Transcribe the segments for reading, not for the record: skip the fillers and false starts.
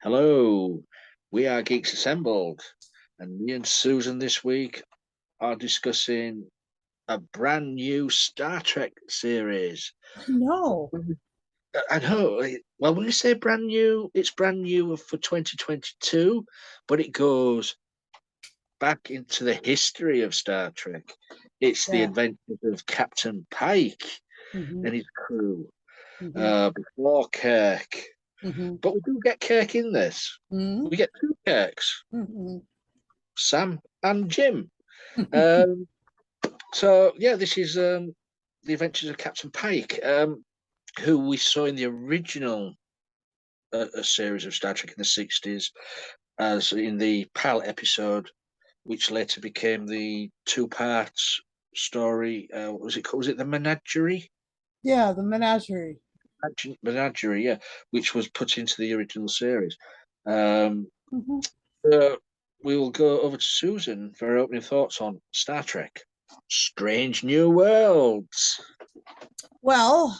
Hello, we are Geeks Assembled, and me and Susan this week are discussing a brand new Star Trek series. No. I know, well, when you say brand new, it's brand new for 2022, but it goes back into the history of Star Trek. It's the Yeah. adventures of Captain Pike hmm and his crew hmm before Kirk. hmm But we do get Kirk in this. hmm We get two Kirks, hmm Sam and Jim. Um, so yeah, this is the Adventures of Captain Pike, who we saw in the original a series of Star Trek in the '60s, as in the pilot episode, which later became the two-part story. What was it called? Was it the Menagerie? Yeah, the menagerie. Menagerie, yeah, which was put into the original series. Um, hmm so we will go over to Susan for her opening thoughts on Star Trek: Strange New Worlds. Well,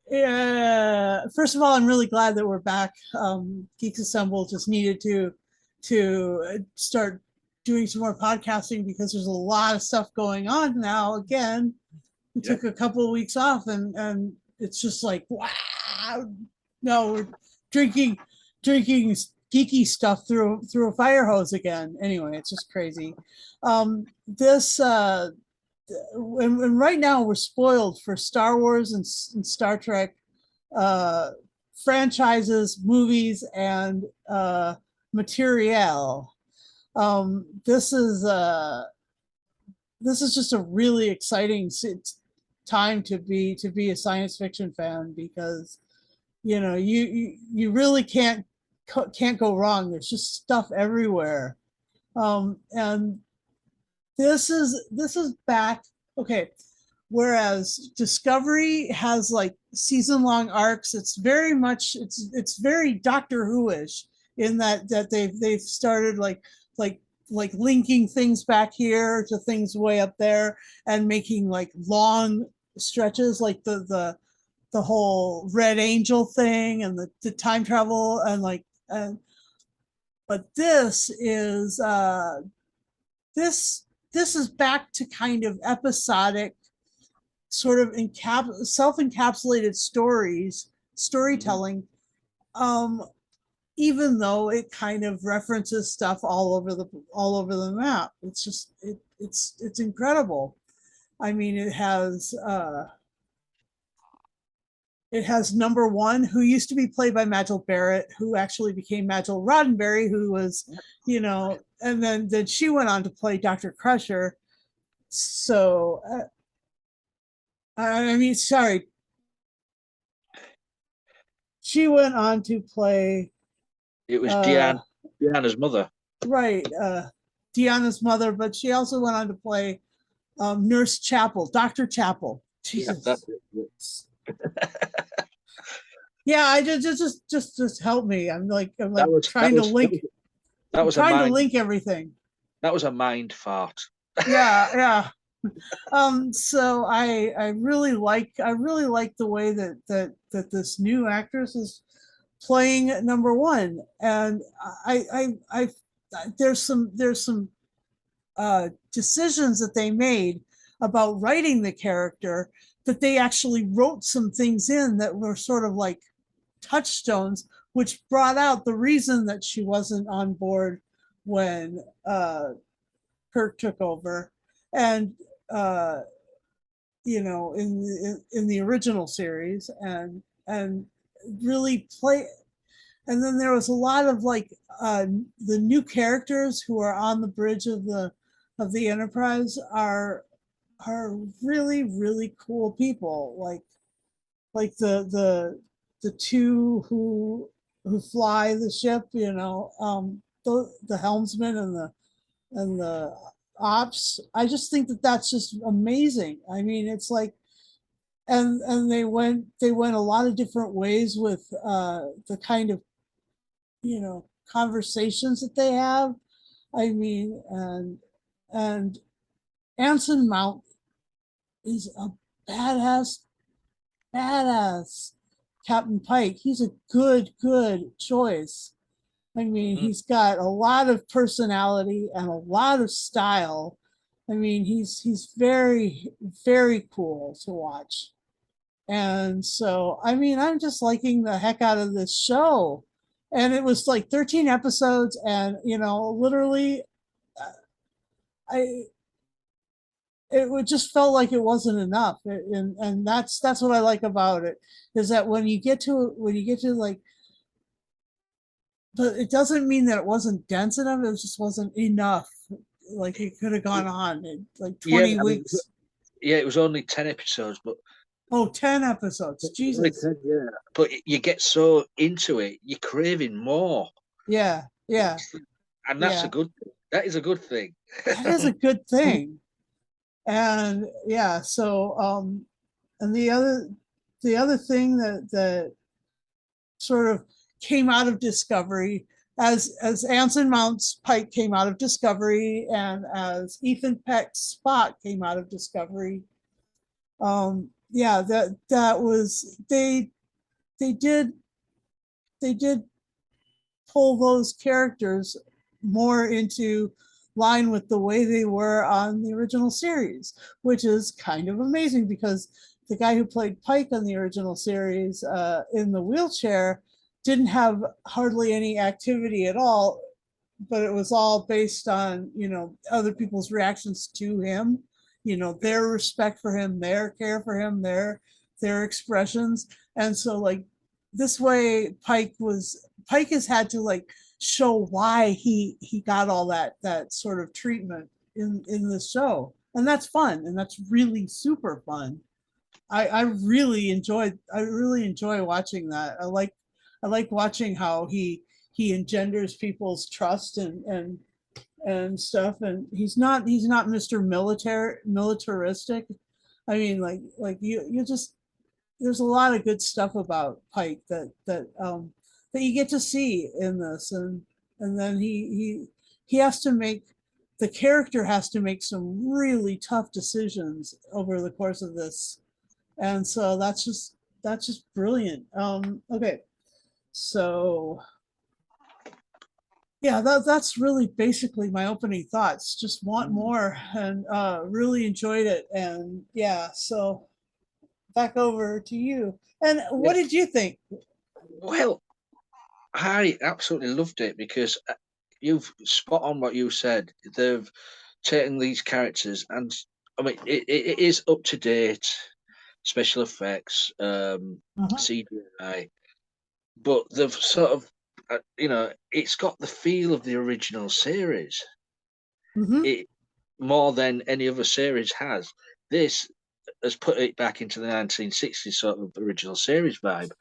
first of all, I'm really glad that we're back. Geeks Assemble just needed to start doing some more podcasting because there's a lot of stuff going on now. Again, we Yeah. took a couple of weeks off, and it's just like wow. No, we're drinking drinking geeky stuff through a fire hose again. Anyway, it's just crazy. This and right now we're spoiled for Star Wars and Star Trek uh, franchises, movies, and material. This is just a really exciting time to be a science fiction fan because you really can't go wrong. There's just stuff everywhere. And this is back. Okay, whereas Discovery has like season long arcs, it's very Doctor Who-ish in that they've started like linking things back here to things way up there and making like long stretches like the whole Red Angel thing and the time travel and but this this is back to kind of episodic sort of self-encapsulated Mhm. storytelling, um even though it kind of references stuff all over the map. It's incredible. I mean, it has number one, who used to be played by Majel Barrett, who actually became Majel Roddenberry, who was, and then she went on to play Dr. Crusher. So, I mean, sorry, she went on to play, It was uh, Deanna's mother. right, Deanna's mother, but she also went on to play Nurse Chapel, Dr. Chapel. Yeah, that's Jesus. it. Yeah, I just help me. I'm like That was that trying to was that link. was that I'm was a trying to mind link everything. that was a mind fart. Yeah, yeah. So I really like the way that this new actress is playing number one, and I there's some decisions that they made about writing the character, that they actually wrote some things in that were sort of like touchstones, which brought out the reason that she wasn't on board when Kirk took over. And uh, in the original series, and really play. And then there was a lot of like the new characters who are on the bridge of the Enterprise are really really cool people, like the two who fly the ship, the helmsman and the ops. I just think that that's just amazing. I mean, it's like, and they went a lot of different ways with the kind of conversations that they have. I mean, and Anson Mount is a badass, badass. Captain Pike, he's a good choice. I mean, Mm. he's got a lot of personality and a lot of style. I mean, he's very cool to watch. And so, I mean, I'm just liking the heck out of this show. And it was like 13 episodes, and literally, I it would just felt like it wasn't enough. And that's what I like about it, is that when you get to like, but it doesn't mean that it wasn't dense enough. It just wasn't enough. Like it could have gone on in like Yeah, 20 I mean, weeks. yeah, it was only 10 episodes, but Oh, 10 episodes. only Jesus. 10, yeah. But you get so into it, you're craving more, Yeah. Yeah. and that's a Yeah. good. That is a good thing. That is a good thing. And yeah, so and the other thing that sort of came out of Discovery, as Anson Mount's Pike came out of Discovery, and as Ethan Peck's Spock came out of Discovery. Yeah, that was they did they did pull those characters more into line with the way they were on the original series, which is kind of amazing because the guy who played Pike on the original series, in the wheelchair, didn't have hardly any activity at all, but it was all based on other people's reactions to him, their respect for him, their care for him, their expressions. And so like this way, Pike has had to like show why he got all that sort of treatment in the show, and that's fun, and that's really super fun. I really enjoy watching that. I like watching how he engenders people's trust and stuff, and he's not Mr. Militaristic. I mean, like you just there's a lot of good stuff about Pike that you get to see in this, and then he has to make the character has to make some really tough decisions over the course of this, and so that's just brilliant. Okay, so yeah, that's really basically my opening thoughts. Just want more, and really enjoyed it, and yeah, so back over to you. And Yeah. what did you think? Well, I absolutely loved it because you've spot on what you said. They've taken these characters, and I mean, it is up to date, special effects, Uh-huh. CGI, but they've sort of, it's got the feel of the original series. Mm-hmm. It more than any other series has. This has put it back into the 1960s sort of original series vibe.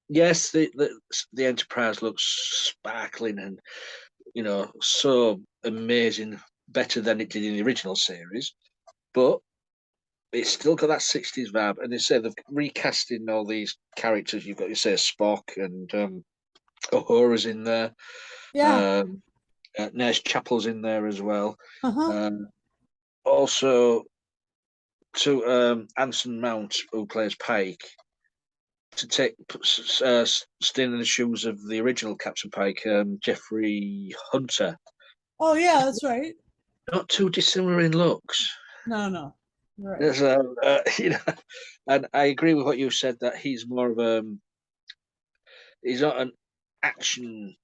Yes, the Enterprise looks sparkling and so amazing, better than it did in the original series, but it's still got that 60s vibe. And they say they've recasting all these characters. You've got, you say, Spock and Uhura's in there. Yeah. Um, Nurse Chapel's in there as well. Uh-huh. Um, Also, to Anson Mount, who plays Pike, to stand in the shoes of the original Captain Pike, Jeffrey Hunter. Oh yeah, that's right. Not too dissimilar in looks. No, no. Right. There's and I agree with what you said that he's more of he's not an action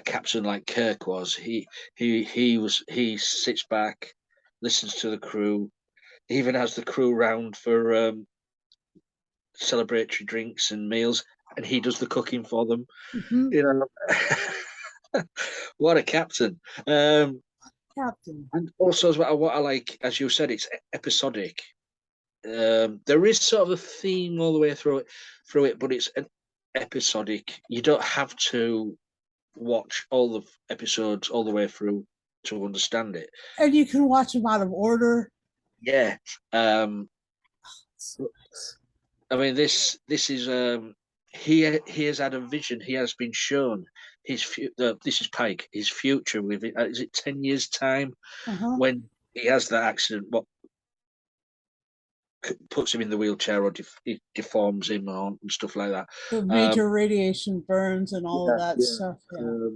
captain like Kirk was. He sits back, listens to the crew, even has the crew round for celebratory drinks and meals, and he does the cooking for them. Mm-hmm. You know, what a captain! Captain. And also, as well, what I like, as you said, it's episodic. There is sort of a theme all the way through it, but it's an episodic. You don't have to watch all the episodes all the way through to understand it. And you can watch them out of order. Yeah. Um, So nice. I mean, this is he has had a vision. He has been shown this is Pike, his future with it. Is it 10 years time Uh-huh. when he has that accident? What puts him in the wheelchair or it deforms him and stuff like that. The major radiation burns and all of that stuff. Yeah.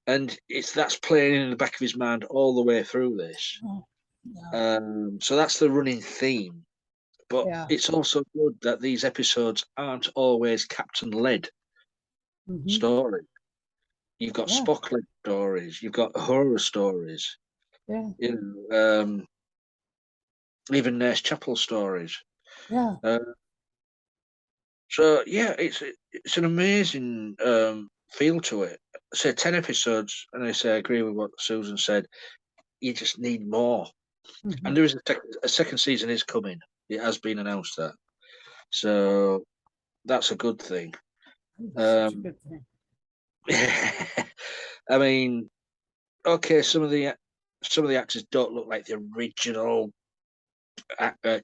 And that's playing in the back of his mind all the way through this. Oh, yeah. So that's the running theme. But Yeah. it's also good that these episodes aren't always captain-led stories. You've got Spock-led stories. You've got horror stories. Yeah. You know, even Nurse Chapel stories. Yeah. So yeah, it's an amazing feel to it. Say 10 episodes, and I agree with what Susan said. You just need more. And there is a second season is coming. It has been announced that, so that's a good thing. Such a good thing. I mean, okay, some of the actors don't look like the original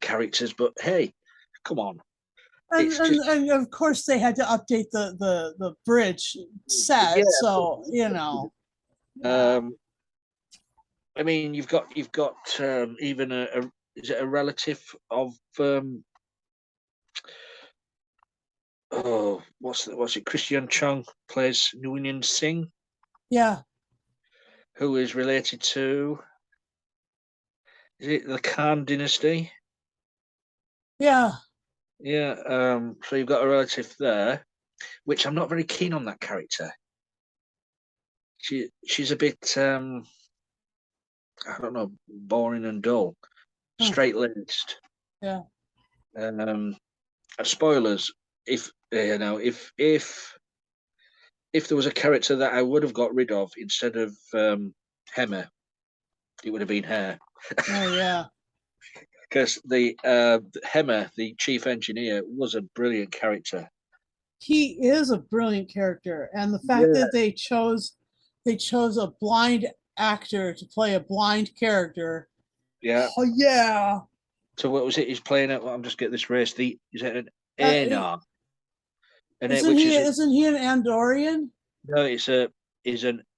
characters, but hey, come on. And of course they had to update the bridge set, yeah, so you know. Yeah. I mean, you've got even is it a relative of what's it? Christian Chung plays Noonien-Singh. Yeah. Who is related to? Is it the Khan dynasty? Yeah. Yeah. So you've got a relative there, which I'm not very keen on that character. She's a bit I don't know, boring and dull, straight-laced. Yeah. Spoilers. If you know, if there was a character that I would have got rid of instead of Hemmer, it would have been her. Oh yeah. Because the Hemmer, the chief engineer, was a brilliant character. He is a brilliant character, and the fact that they chose a blind actor to play a blind character. Yeah. Oh yeah. So what was it? He's playing at. Well, I'm just getting this race. Is it an Aenar? Isn't he an Andorian? No, is an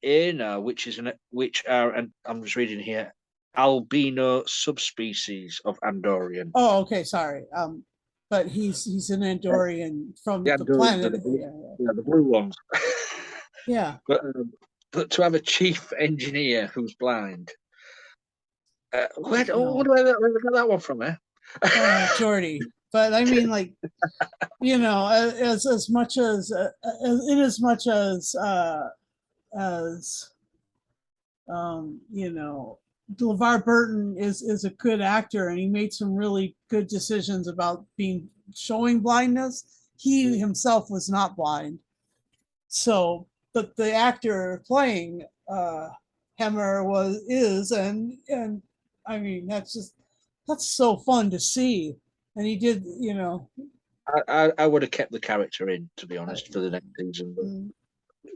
Aenar, and I'm just reading here, albino subspecies of Andorian. Oh, okay, sorry. But he's an Andorian from the planet. The blue ones. Yeah. But to have a chief engineer who's blind, where do I get that one from? Jordy. But I mean, like, you know, as much as in as much as you know, LeVar Burton is a good actor, and he made some really good decisions about showing blindness. He himself was not blind, so but the actor playing Hemmer is, and I mean that's so fun to see, and he did, you know. I would have kept the character in, to be honest, for the next season, but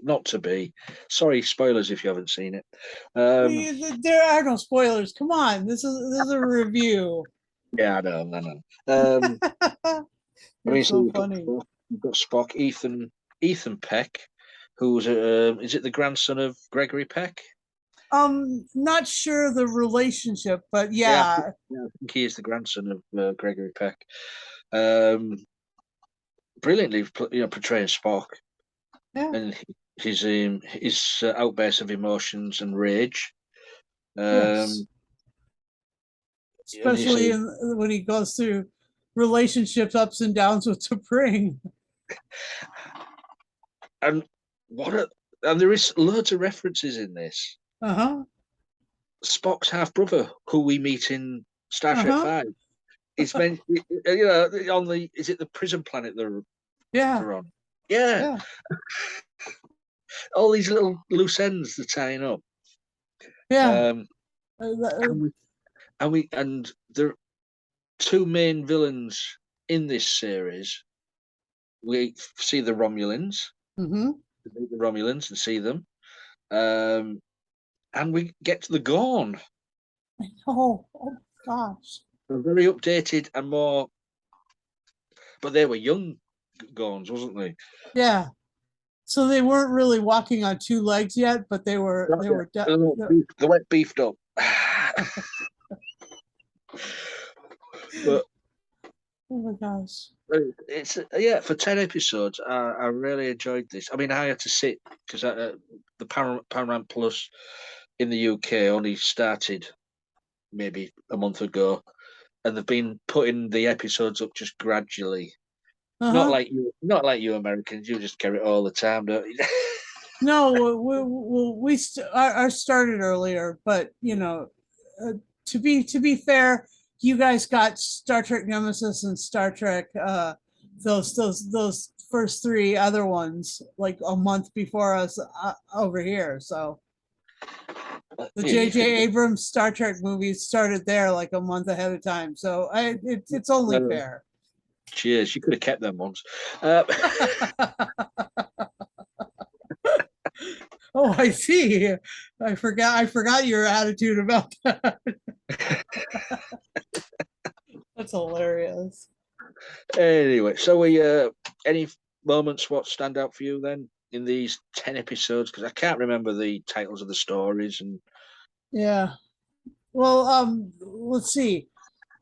not to be. Sorry, spoilers if you haven't seen it. There are no spoilers. Come on, this is a review. Yeah, I know. I mean, so funny. You've got Spock, Ethan Peck, who's is it the grandson of Gregory Peck? Not sure the relationship, but yeah I think he is the grandson of Gregory Peck. Brilliantly, portraying Spock, and his outbursts of emotions and rage. Yes. Especially when he goes through relationships ups and downs with T'Pring. And and there is loads of references in this. Spock's half brother, who we meet in Star Trek 5, is meant, on is it the prison planet they're on? Yeah. All these little loose ends they're tying up. Yeah. And the two main villains in this series, we see the Romulans. The Romulans and see them. And we get to the Gorn. Oh gosh. They're very updated and more, but they were young Gorns, wasn't they? Yeah. So they weren't really walking on two legs yet, but they were they went beefed up. But Oh my gosh. It's yeah, for 10 episodes, I really enjoyed this. I mean, I had to sit because the Paramount Plus in the UK only started maybe a month ago, and they've been putting the episodes up just gradually. Uh-huh. Not like you Americans. You just get it all the time, don't you? No, our started earlier, but uh, to be fair, you guys got Star Trek Nemesis and Star Trek those first three other ones like a month before us over here. So the Yeah, you J.J. could. Abrams Star Trek movies started there like a month ahead of time. So it's only Uh, fair. cheers. You could have kept them ones. Uh, Oh, I see. I forgot your attitude about that. That's hilarious. anyway, so we any moments what stand out for you then in these 10 episodes? Because I can't remember the titles of the stories and. Yeah. Well, let's see.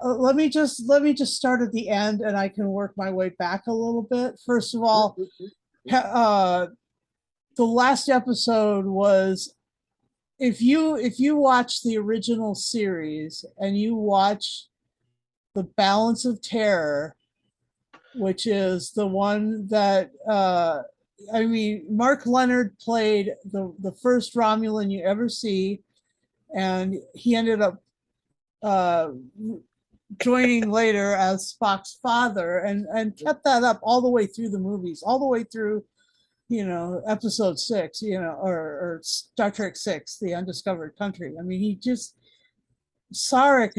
Let me just start at the end, and I can work my way back a little bit. First of all, the last episode was, if you watch the original series and you watch the Balance of Terror, which is the one that I mean, Mark Leonard played the first Romulan you ever see, and he ended up uh, joining later as Spock's father, and kept that up all the way through the movies, all the way through episode 6, or Star Trek 6, The Undiscovered Country. I mean, he just Sarek,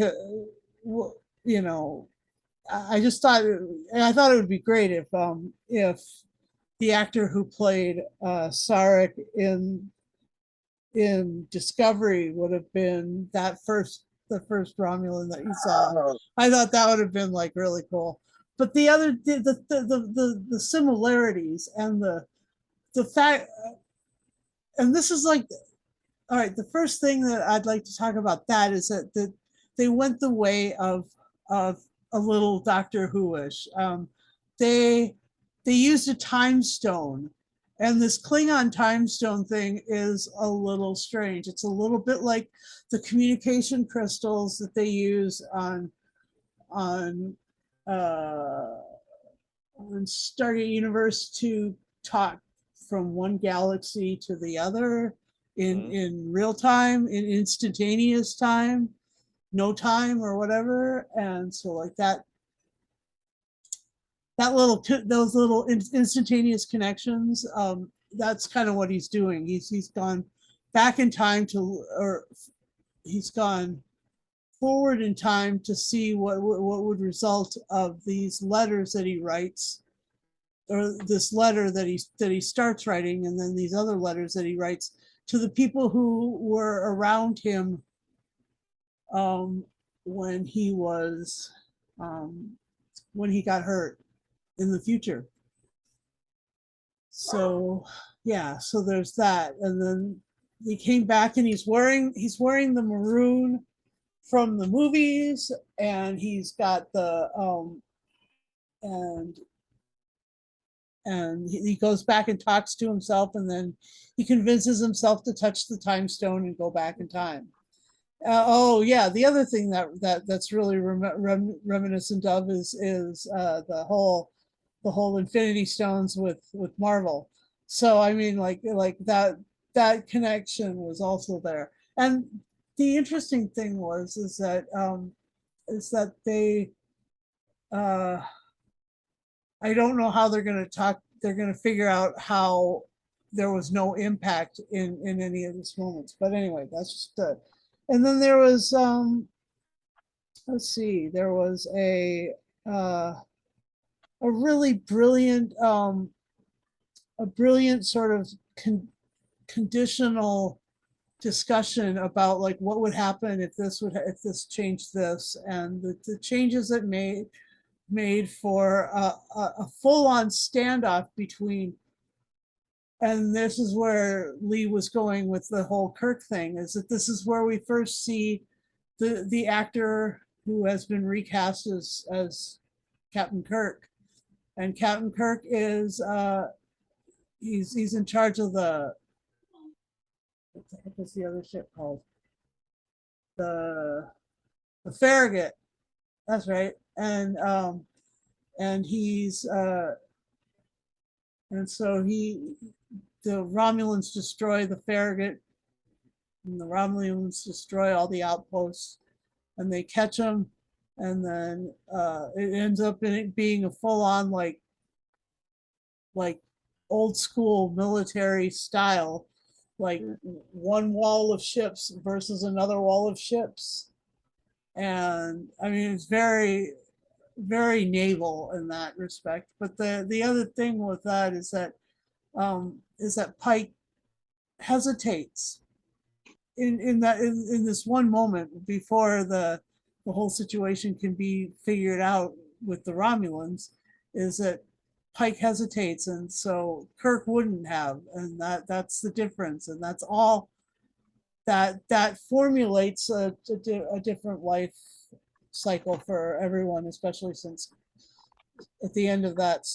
you know, I just thought, I thought it would be great if the actor who played Sarek in Discovery would have been the first Romulan that you saw. Oh, I thought that would have been like really cool. But the similarities and the fact, and this is like, all right, the first thing that I'd like to talk about that is that they went the way of a little Doctor Who-ish. They they used a time stone, and this Klingon time stone thing is a little strange. It's a little bit like the communication crystals that they use on uh, on Stargate Universe to talk from one galaxy to the other in real time, in instantaneous time, no time or whatever. And so like those little instantaneous connections, that's kind of what he's doing. He's gone back in time to, or he's gone forward in time to see what would result of these letters that he writes, or this letter that he starts writing, and then these other letters that he writes to the people who were around him um, when he was um, when he got hurt in the future. So yeah, so there's that, and then he came back and he's wearing the maroon from the movies, and he's got the and he goes back and talks to himself, and then he convinces himself to touch the time stone and go back in time. Oh yeah, the other thing that's really reminiscent of is the whole Infinity Stones with Marvel. So I mean, like that connection was also there. And the interesting thing is that they uh, I don't know how they're going to talk. They're going to figure out how there was no impact in any of these moments. But anyway, that's just and then there was let's see, there was uh, a really brilliant sort of conditional discussion about like what would happen if this changed this, and the changes it made for a full-on standoff between, and this is where Lee was going with the whole Kirk thing, is that this is where we first see the actor who has been recast as Captain Kirk, and Captain Kirk is he's in charge of the what the heck is the other ship called? The the Farragut. That's right. And he's and so the Romulans destroy the Farragut, and the Romulans destroy all the outposts, and they catch him, and then it ends up in it being a full on like old school military style, like one wall of ships versus another wall of ships. And I mean, it's very naval in that respect. But the other thing with that is that Pike hesitates in this one moment before the whole situation can be figured out with the Romulans, is that Pike hesitates, and so Kirk wouldn't have, and that's the difference, and that's all that formulates a different life cycle for everyone, especially since at the end of that,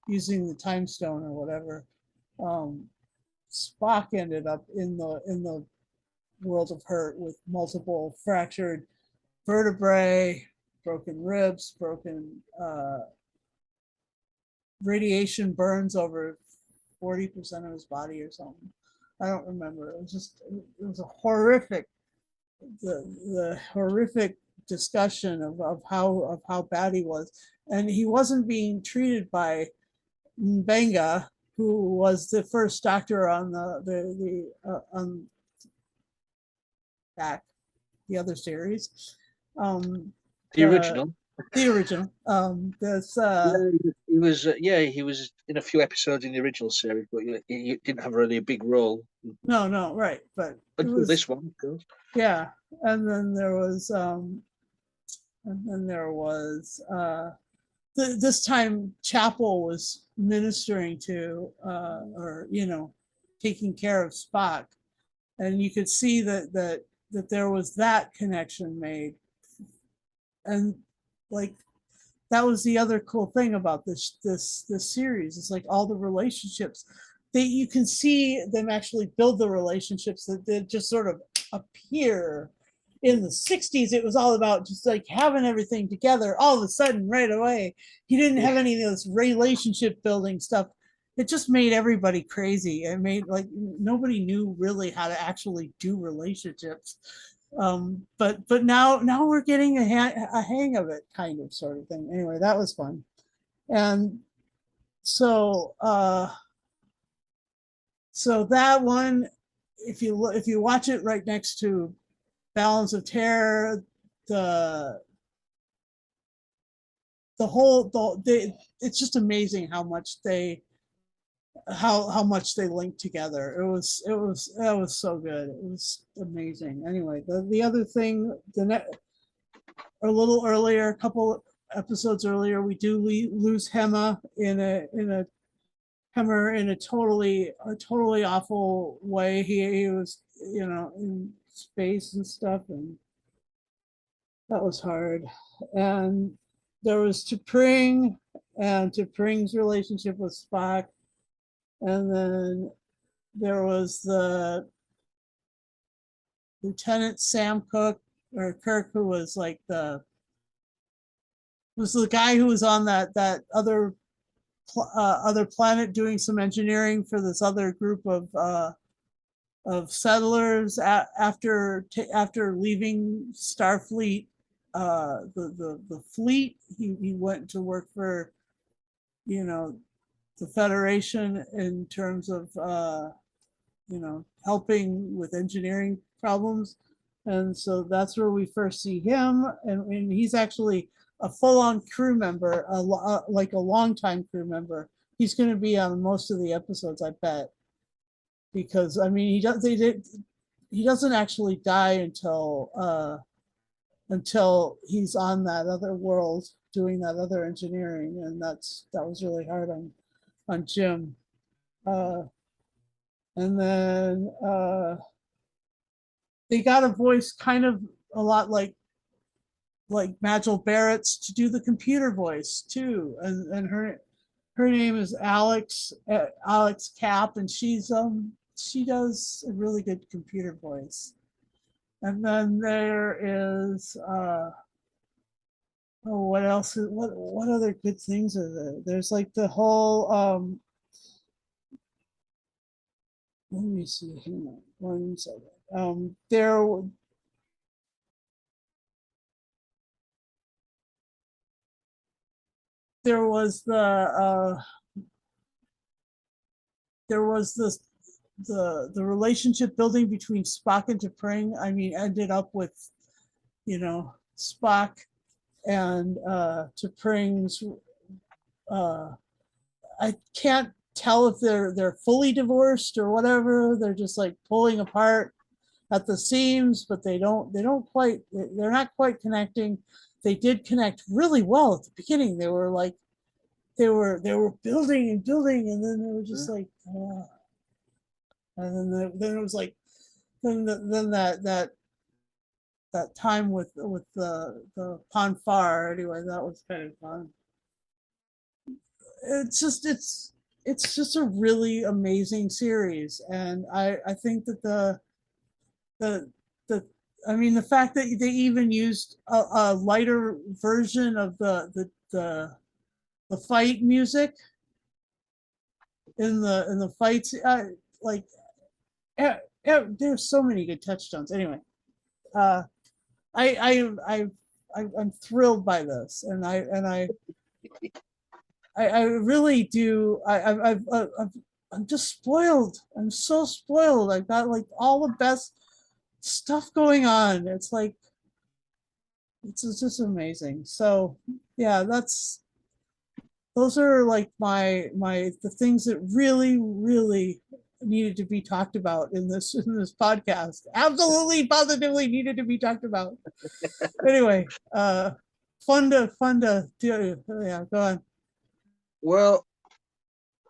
using the time stone or whatever, um, Spock ended up in the world of hurt with multiple fractured vertebrae, broken ribs, broken radiation burns over 40% of his body or something. I don't remember. It was a horrific the horrific discussion of how bad he was, and he wasn't being treated by Benga, who was the first doctor on on back the other series. The original. The original. This Yeah, he was in a few episodes in the original series, but he didn't have really a big role no, right, but it until was this one, of course. yeah, and then there was this time Chapel was ministering to or taking care of Spock, and you could see that there was that connection made, and like that was the other cool thing about this series. It's like all the relationships that you can see them actually build the relationships that just sort of appear. In the 60s, it was all about just like having everything together all of a sudden right away. He didn't have any of this relationship building stuff. It just made everybody crazy. It made like nobody knew really how to actually do relationships. But now we're getting a hang of it, kind of sort of thing. Anyway, that was fun. And so so that one, if you watch it right next to Balance of Terror, the it's just amazing how much they link together. That was so good. It was amazing. Anyway, the other thing, a little earlier, a couple episodes earlier, we do lose Hema in a Hemmer in a totally awful way. He was in space and stuff, and that was hard. And there was T'Pring and T'Pring's relationship with Spock, and then there was the Lieutenant Sam Cook or Kirk, who was like the guy who was on that other planet doing some engineering for this other group of settlers after leaving Starfleet, the fleet. He went to work for the Federation in terms of helping with engineering problems, and so that's where we first see him, and he's actually a full-on crew member, like a long-time crew member. He's going to be on most of the episodes, I bet, because I mean he doesn't actually die until he's on that other world doing that other engineering, and that was really hard on Jim. And then they got a voice kind of a lot like like Majel Barrett's to do the computer voice too, and her name is Alex Cap, and she does a really good computer voice. And then there is oh, what else? What other good things are there? There's like the whole let me see. Hang on 1 second. There was there was this the relationship building between Spock and T'Pring. I mean, ended up with Spock and T'Pring's. I can't tell if they're fully divorced or whatever. They're just like pulling apart at the seams, but they're not quite connecting. They did connect really well at the beginning. They were like they were building and building, and then they were just like, and then it was like, then that time with the Ponfar. Anyway, that was kind of fun. It's just a really amazing series, and I think that the I mean, the fact that they even used a lighter version of the fight music in the fights, like there's so many good touchstones. Anyway, I'm thrilled by this, and I really do. I'm just spoiled. I'm so spoiled. I've got like all the best stuff going on. It's like it's just amazing. So yeah, those are like the things that really needed to be talked about in this podcast. Absolutely, positively needed to be talked about. Anyway, fun to do. Yeah, go on. Well,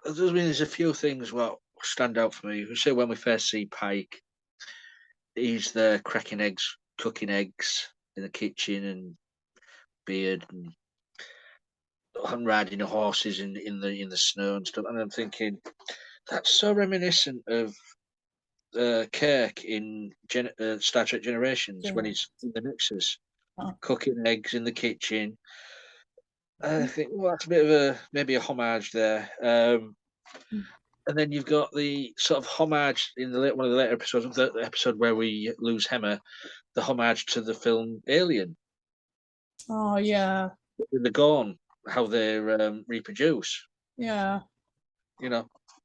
there's a few things what stand out for me. We say when we first see Pike, he's there cracking eggs, cooking eggs in the kitchen, and beard and riding the horses in the snow and stuff. And I'm thinking that's so reminiscent of Kirk in Star Trek Generations when he's in the Nexus, cooking eggs in the kitchen. I think, well, that's a bit of maybe a homage there. And then you've got the sort of homage in one of the later episodes, the episode where we lose Hemmer, the homage to the film Alien. Oh yeah. The Gorn, how they reproduce. Yeah.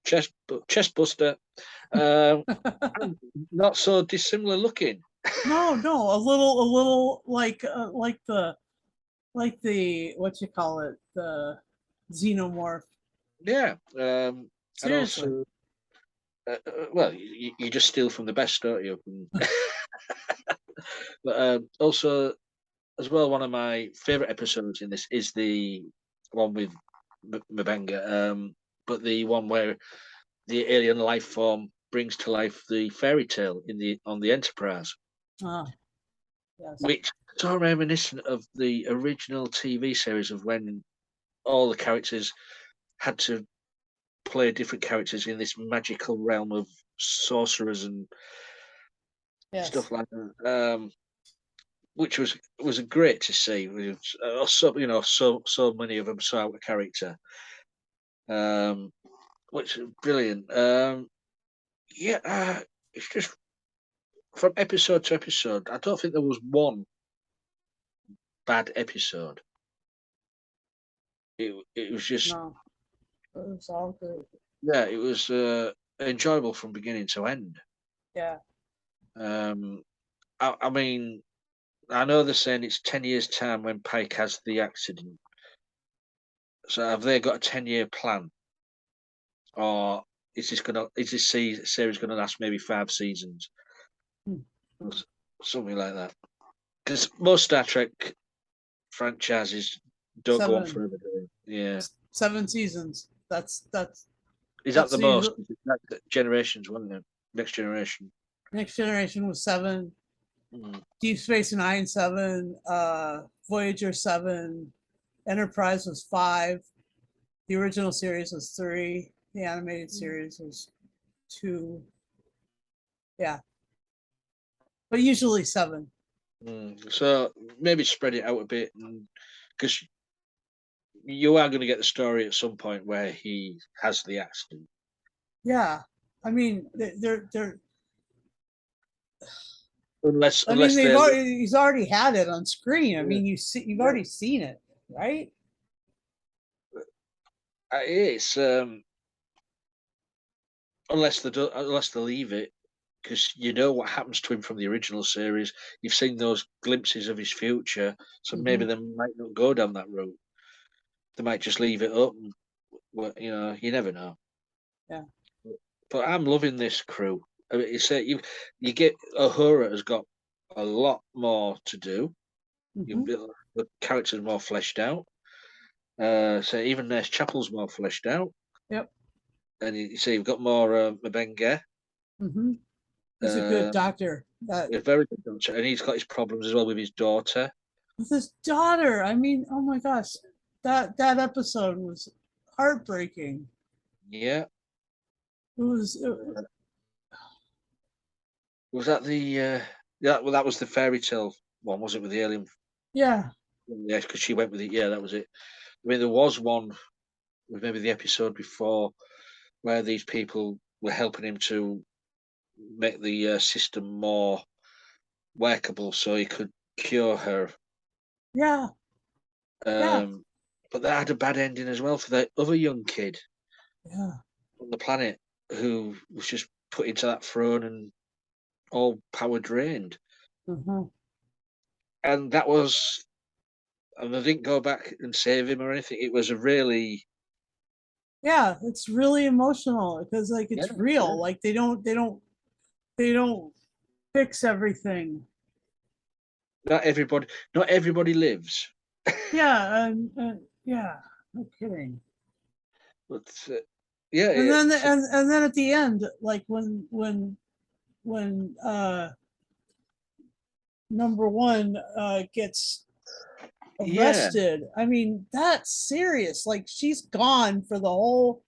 Chest buster. Not so dissimilar looking. No, a little like the what you call it, the xenomorph. Yeah. Seriously. And also, well, you just steal from the best, don't you? But also, as well, one of my favorite episodes in this is the one with M'Benga, but the one where the alien life form brings to life the fairy tale on the Enterprise. Yes. Which is so reminiscent of the original TV series of when all the characters had to play different characters in this magical realm of sorcerers and stuff like that. Which was great to see. So many of them so out of character. Which is brilliant. It's just from episode to episode. I don't think there was one bad episode. It was just it was all good. Yeah, it was enjoyable from beginning to end. Yeah. I mean, I know they're saying it's 10 years' time when Pike has the accident. So have they got a 10-year plan, or is this series gonna last maybe 5 seasons, something like that? Because most Star Trek franchises don't go on forever. Yeah, 7 seasons. That's is that the most? Generations, wasn't it? Next Generation. Next Generation was 7. Deep Space Nine 7, Voyager 7, Enterprise was 5, the original series was 3, the animated series was 2. Yeah, but usually 7. So maybe spread it out a bit, because you are going to get the story at some point where he has the accident. Yeah, I mean they're. Unless I mean unless they're he's already had it on screen. I yeah, mean you've yeah. already seen it, right? It's unless they leave it, because you know what happens to him from the original series. You've seen those glimpses of his future, so maybe Mm-hmm. they might not go down that route. They might just leave it up. And, well, you never know. Yeah. But I'm loving this crew. I mean, you get Uhura has got a lot more to do. Mm-hmm. The characters more fleshed out. So even Nurse Chapel's more fleshed out, Yep. and you see you've got more Mbenga. Mm-hmm. He's a good Um, doctor. That a very good doctor, and he's got his problems as well with his daughter. with his daughter. I mean, oh my gosh, that episode was heartbreaking. Yeah, It was. was that the yeah? Well, that was the fairy tale one, was it, with the alien? Yeah. Yeah, because she went with it. Yeah, that was it. I mean, there was one with maybe the episode before where these people were helping him to make the system more workable so he could cure her. Yeah. Yeah. Um, but that had a bad ending as well for the other young kid Yeah. on the planet who was just put into that throne and all power drained. Mm-hmm. And that was, and they didn't go back and save him or anything. It was a really, Yeah. It's really emotional because like yeah, it's yeah. real. Like they don't fix everything. Not everybody lives, Yeah. And yeah. No kidding. but yeah, And then it's and then at the end, like when number one gets yeah, arrested. I mean, that's serious. Like she's gone for the whole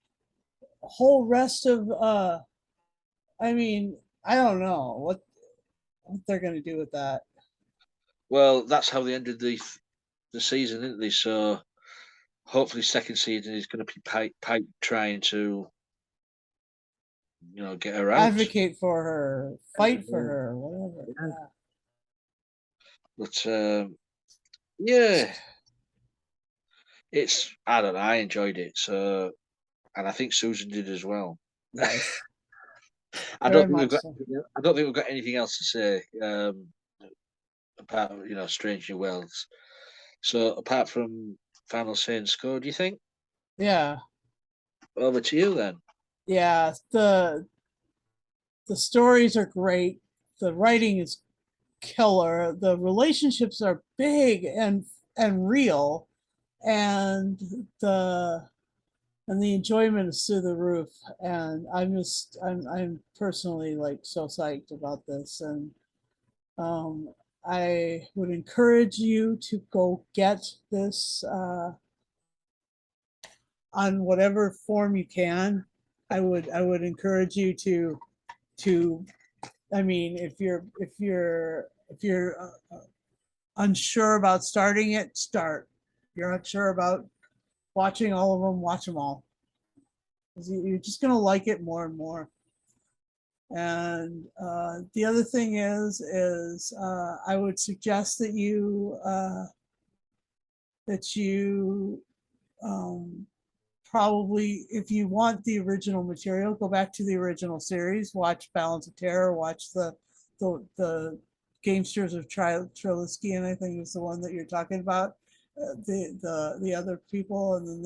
rest of I mean, I don't know what they're gonna do with that. well, that's how they ended the season, didn't they? So hopefully, second season is going to be Pike trying to, get her out. Advocate for her, fight for Yeah, her, whatever. yeah. Yeah. But yeah, I don't know. I enjoyed it. So, and I think Susan did as well. Yes. I don't Very think we've much got. so. I don't think we've got anything else to say about Strange New Worlds. So, apart from Final Say and Score, do you think? Yeah. Over to you then. Yeah. The stories are great. The writing is killer. The relationships are big and real. And the and the enjoyment is through the roof. And I'm personally like so psyched about this. And um, I would encourage you to go get this on whatever form you can. I would encourage you to I mean if you're unsure about starting it, start. If you're unsure about watching all of them, watch them all. You're just gonna like it more and more. And the other thing is I would suggest that you um, probably, if you want the original material, go back to the original series, watch Balance of Terror, watch the Gamesters of Trilisky, I think is the one that you're talking about. The other people, and then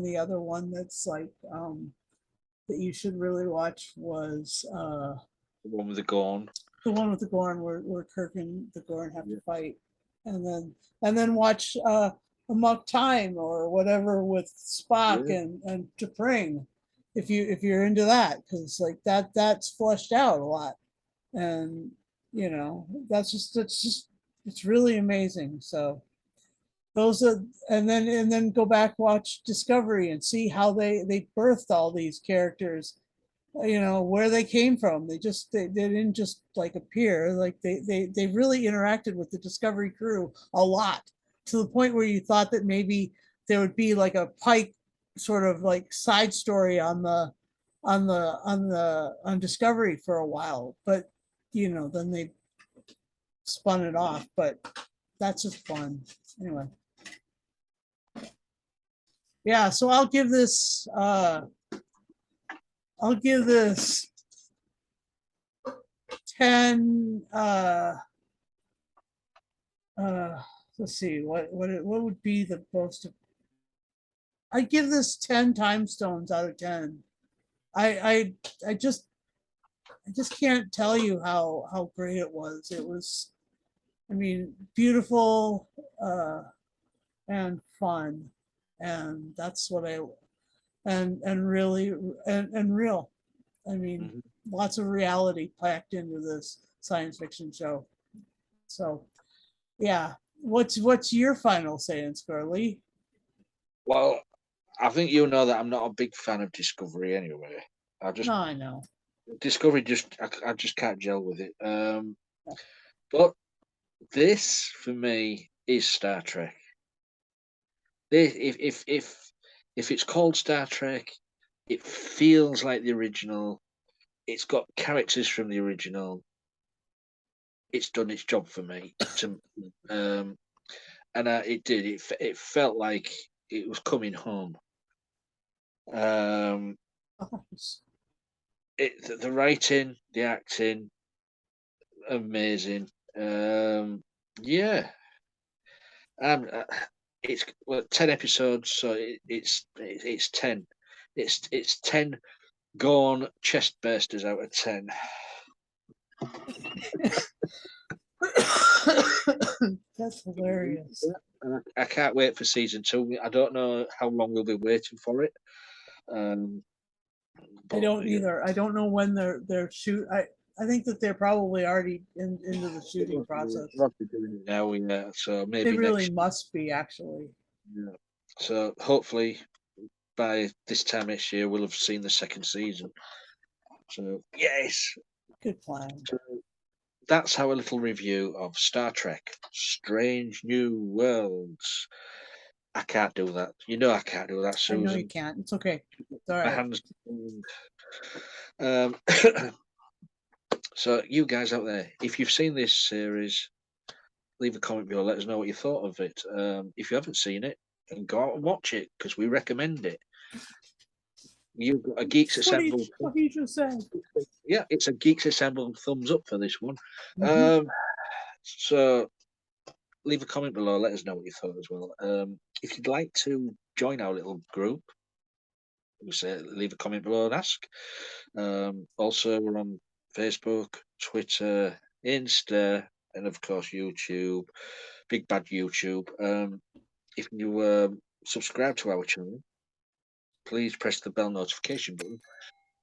the other one that's like that you should really watch was The one with the Gorn. the one with the Gorn where Kirk and the Gorn have Yeah. to fight, and then watch Amok Time or whatever with Spock Yeah. and T'Pring, if you're into that, because like that's fleshed out a lot. and that's just it's really amazing. So those are, and then go back, watch Discovery, and see how they birthed all these characters, where they came from. They didn't just like appear. Like they really interacted with the Discovery crew a lot, to the point where you thought that maybe there would be like a Pike sort of like side story on Discovery for a while, but then they spun it off. But that's just fun anyway. Yeah, so I'll give this 10 let's see, what would be the most. I give this 10 time stones out of 10. I just can't tell you how great it was. It was, I mean, beautiful and fun, and that's what I and really and real. I mean, lots of reality packed into this science fiction show. So, yeah. What's your final say, Scarly? Well, I think you know that I'm not a big fan of Discovery anyway. No, I know. Discovery I just can't gel with it. But this for me is Star Trek. If it's called Star Trek, it feels like the original. It's got characters from the original. It's done its job for me. And it did. It felt like it was coming home. The writing, the acting, amazing. Yeah. It's 10 episodes, so it's 10. It's 10 gone chest bursters out of 10. That's hilarious. I can't wait for season 2. I don't know how long we'll be waiting for it. I don't either. I don't know when they're shoot. I think that they're probably already into the shooting process. Probably doing it now, yeah. So maybe they really must be, actually. Yeah. So hopefully by this time next year we'll have seen the second season. So yes, good plan. So that's our little review of Star Trek: Strange New Worlds. I can't do that. You know I can't do that, Susan. I know you can't. It's okay. It's all right. My hands. So you guys out there, if you've seen this series, leave a comment below. Let us know what you thought of it. If you haven't seen it, then go out and watch it because we recommend it. You've got a Geeks Assembled. What you just said. Yeah, it's a Geeks Assembled thumbs up for this one. So leave a comment below. Let us know what you thought as well. If you'd like to join our little group, leave a comment below and ask. Also, we're on Facebook, Twitter, Insta, and of course YouTube. Big bad YouTube. If you subscribe to our channel, please press the bell notification button,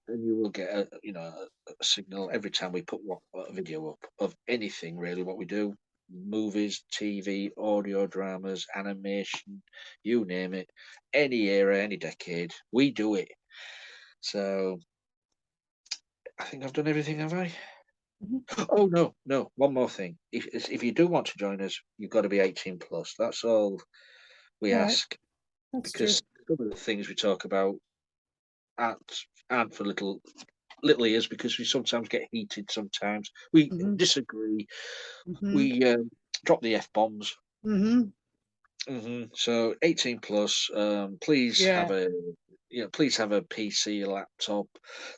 and you will get a signal every time we put a video up of anything really. What we do, movies, TV, audio dramas, animation, you name it, any era, any decade, we do it. So I think I've done everything, have I? Oh no, one more thing. If you do want to join us, you've got to be 18 plus. That's all we ask. That's because true. some of the things we talk about aren't for little ears, because we sometimes get heated, sometimes we disagree, we drop the F-bombs. So 18 plus, please have a please have a PC, a laptop,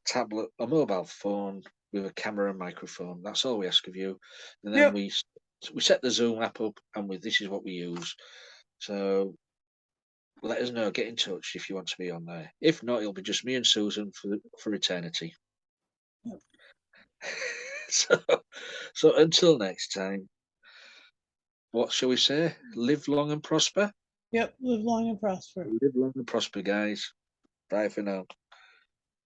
tablet, a mobile phone with a camera and microphone. That's all we ask of you. And then we set the Zoom app up, and this is what we use. So let us know. Get in touch if you want to be on there. If not, it'll be just me and Susan for eternity. Yep. So until next time, what shall we say? Live long and prosper. Yep, live long and prosper. Live long and prosper, guys. Bye for now.